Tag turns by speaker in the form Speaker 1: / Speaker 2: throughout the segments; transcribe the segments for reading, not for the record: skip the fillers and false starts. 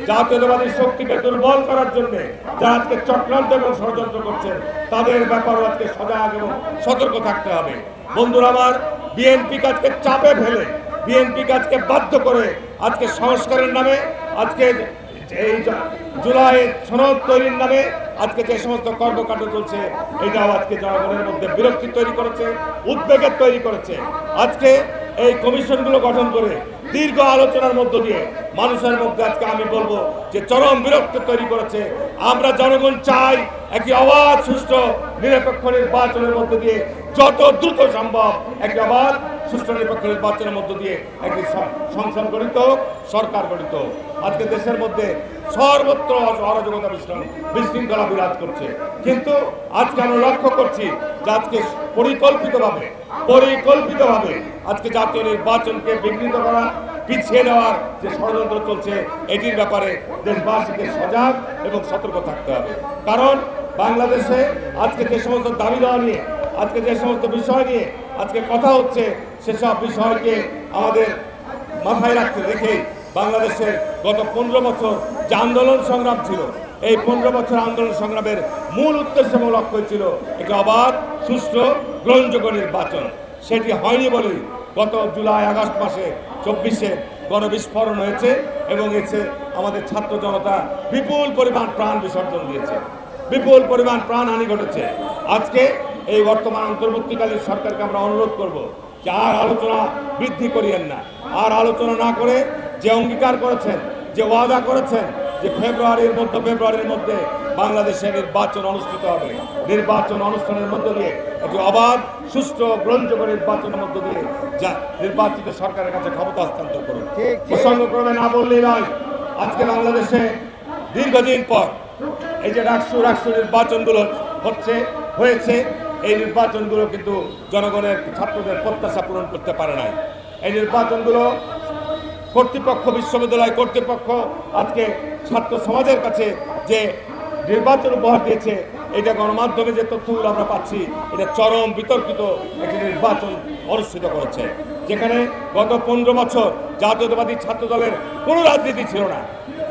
Speaker 1: জাতীয়তাবাদী শক্তিকে দুর্বল করার জন্য যারা আজকে চক্রান্ত এবং ষড়যন্ত্র করছেন তাদের ব্যাপারে আজকে সজাগ এবং সতর্ক থাকতে হবে। বন্ধুরা আমার, বিএনপি কাজকে চাপে ফেলে, বিএনপি কাজকে বাধ্য করে আজকে সংস্কারের নামে, আজকে এই জুলাই সনদ তৈরির নামে আজকে যে সমস্ত কর্মকাণ্ড চলছে, এটাও আজকে জনগণের মধ্যে বিরক্তি তৈরি করেছে, উদ্বেগের তৈরি করেছে। আজকে এই কমিশনগুলো গঠন করে দীর্ঘ আলোচনার মধ্য দিয়ে মানুষের মধ্যে আজকে আমি বলবো যে চরম বিরক্তি তৈরি করেছে। আমরা জনগণ চাই একটি অবাধ, সুষ্ঠু, নিরপেক্ষ নির্বাচনের মধ্য দিয়ে যত দ্রুত সম্ভব একটি অবাধ, সুষ্ঠু, নিরপেক্ষ নির্বাচনের মধ্য দিয়ে একটি সংসদ গঠিত হোক, সরকার গঠিত হোক। আজকে দেশের মধ্যে সর্বত্র অরাজকতা, বিশৃঙ্খলা বিরাজ করছে, কিন্তু আজকে আমরা লক্ষ্য করছি যে আজকে পরিকল্পিতভাবে আজকে জাতীয় নির্বাচনকে বিঘ্নিত করা, পিছিয়ে নেওয়ার যে ষড়যন্ত্র চলছে, এটির ব্যাপারে দেশবাসীকে সজাগ এবং সতর্ক থাকতে হবে। কারণ বাংলাদেশে আজকে যে সমস্ত দাবি দেওয়া নিয়ে, আজকে যে সমস্ত বিষয় নিয়ে আজকে কথা হচ্ছে, সেসব বিষয়কে আমাদের মাথায় রাখতে রেখে বাংলাদেশের গত 15 বছর যে আন্দোলন সংগ্রাম ছিল, এই 15 বছর আন্দোলন সংগ্রামের মূল উদ্দেশ্য এবং লক্ষ্য ছিল একটি অবাধ, সুষ্ঠু, গ্রহণযোগ্য নির্বাচন। সেটি হয়নি বলেই গত জুলাই আগস্ট মাসে 24-এ গণবিস্ফোরণ হয়েছে এবং এসে আমাদের ছাত্র জনতা বিপুল পরিমাণ প্রাণ বিসর্জন দিয়েছে, বিপুল পরিমাণ প্রাণহানি ঘটেছে। আজকে এই বর্তমান অন্তর্বর্তীকালীন সরকারকে আমরা অনুরোধ করব যে আর আলোচনা বৃদ্ধি করিয়েন না, আর আলোচনা না করে যে অঙ্গীকার করেছেন, যে ওয়াদা করেছেন যে মধ্য ফেব্রুয়ারির মধ্যে বাংলাদেশে নির্বাচন অনুষ্ঠিত হবে, নির্বাচন অনুষ্ঠানের মধ্য দিয়ে একটি অবাধ, সুষ্ঠু, গ্রহণযোগ্য নির্বাচনের মধ্য দিয়ে যা নির্বাচিত সরকারের কাছে ক্ষমতা হস্তান্তর করুন। প্রসঙ্গক্রমে না বললেই নয়, আজকে বাংলাদেশে দীর্ঘদিন পর এই যে রাষ্ট্র নির্বাচনগুলো হয়েছে, এই নির্বাচনগুলো কিন্তু জনগণের, ছাত্রদের প্রত্যাশা পূরণ করতে পারে নাই। এই নির্বাচনগুলো কর্তৃপক্ষ, বিশ্ববিদ্যালয় কর্তৃপক্ষ আজকে ছাত্র সমাজের কাছে যে নির্বাচন উপহার দিয়েছে, এটা গণমাধ্যমে যে তথ্যগুলো আমরা পাচ্ছি, এটা চরম বিতর্কিত একটি নির্বাচন অনুষ্ঠিত করেছে, যেখানে গত 15 বছর জাতীয়তাবাদী ছাত্র দলের কোনো রাজনীতি ছিল না,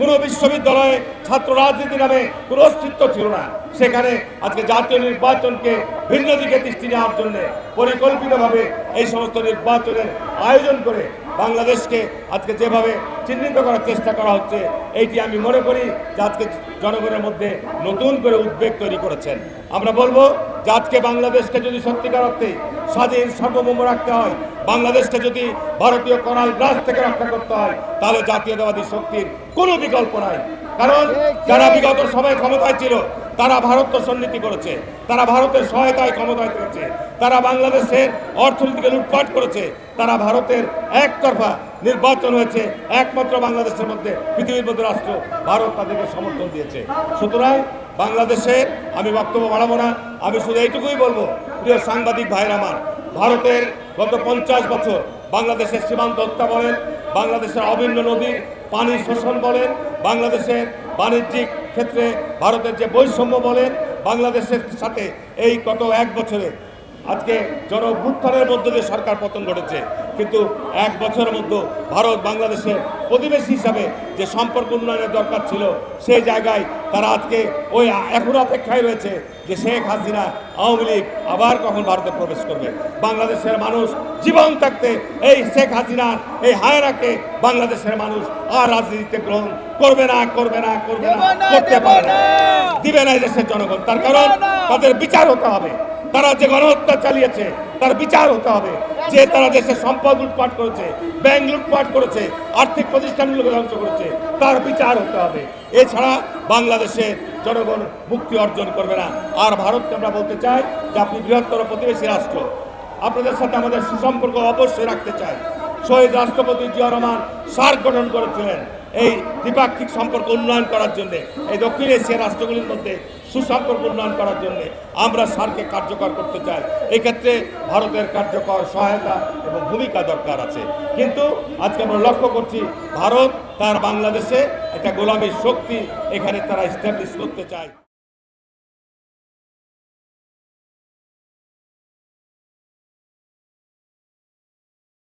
Speaker 1: কোনো বিশ্ববিদ্যালয়ে ছাত্র রাজনীতি নামে কোনো অস্তিত্ব ছিল না। সেখানে আজকে জাতীয় নির্বাচনকে ভিন্ন দিকে দৃষ্টি নেওয়ার জন্য পরিকল্পিতভাবে এই সমস্ত নির্বাচনের আয়োজন করে বাংলাদেশকে আজকে যেভাবে চিহ্নিত করার চেষ্টা করা হচ্ছে, এইটি আমি মনে করি যে আজকে জনগণের মধ্যে নতুন করে উদ্বেগ তৈরি করেছেন। আমরা বলবো যে আজকে বাংলাদেশকে যদি সত্যিকার অর্থে স্বাধীন, সার্বভৌম রাখতে হয়, বাংলাদেশকে যদি ভারতীয় করাল গ্রাস থেকে রক্ষা করতে হয়, তাহলে জাতীয়তাবাদী শক্তির কোনো বিকল্প নাই। কারণ যারা বিগত সময় ক্ষমতায় ছিল, তারা ভারত সন্নীতি করেছে, তারা ভারতের সহায়তায় ক্ষমতায় থেকেছে, তারা বাংলাদেশের অর্থনীতিকে লুটপাট করেছে, তারা ভারতের একতরফা নির্বাচন হয়েছে, একমাত্র বাংলাদেশের মধ্যে, পৃথিবীর মধ্যে রাষ্ট্র ভারত তাদেরকে সমর্থন দিয়েছে। সুতরাং বাংলাদেশের আমি বক্তব্য বাড়াবো না, আমি শুধু এইটুকুই বলবো, প্রিয় সাংবাদিক ভাইরা আমার, ভারতের গত 50 বছর বাংলাদেশের সীমান্ত হত্যা বলেন, বাংলাদেশের অভিন্ন নদীর পানি শোষণ বলেন, বাংলাদেশের বাণিজ্যিক ক্ষেত্রে ভারতের যে বৈষম্য বলেন, বাংলাদেশের সাথে এই গত 1 বছরে আজকে জনঅভ্যুত্থানের মধ্যে দিয়ে সরকার পতন ঘটেছে, কিন্তু 1 বছরের মধ্যে ভারত বাংলাদেশের প্রতিবেশী হিসাবে যে সম্পর্ক উন্নয়নের দরকার ছিল, সেই জায়গায় তারা আজকে ওই এখন অপেক্ষায় রয়েছে যে শেখ হাসিনা, আওয়ামী লীগ আবার কখন ভারতে প্রবেশ করবে। বাংলাদেশের মানুষ জীবন থাকতে এই শেখ হাসিনা, এই হায়নাকে বাংলাদেশের মানুষ আর রাজনীতিতে গ্রহণ করবে না, করতে পারে না, দিবে না দেশের জনগণ। তার কারণ তাদের বিচার হতে হবে, তারা যে গণহত্যা চালিয়েছে তার বিচার হতে হবে, যে তারা দেশের সম্পদ লুটপাট করেছে, ব্যাংক লুটপাট করেছে, আর্থিক প্রতিষ্ঠানগুলোকে ধ্বংস করেছে, তার বিচার হতে হবে। এছাড়া বাংলাদেশের জনগণ মুক্তি অর্জন করবে না। আর ভারতকে আমরা বলতে চাই যে আপনি বৃহত্তর প্রতিবেশী রাষ্ট্র, আপনাদের সাথে আমাদের সুসম্পর্ক অবশ্যই রাখতে চাই। শহীদ রাষ্ট্রপতি জিয়া রহমান সার্ক গঠন করেছিলেন এই দ্বিপাক্ষিক সম্পর্ক উন্নয়ন করার জন্য, এই দক্ষিণ এশিয়ার রাষ্ট্রগুলির মধ্যে সুসম্পর্ক উন্নয়ন করার জন্য আমরা সার্ককে কার্যকর করতে চাই। এক্ষেত্রে ভারতের কার্যকর সহায়তা এবং ভূমিকা দরকার আছে। কিন্তু আজকে আমরা লক্ষ্য করছি ভারত তার বাংলাদেশে একটা গোলামী শক্তি এখানে তারা এস্টাবলিশ করতে চায়।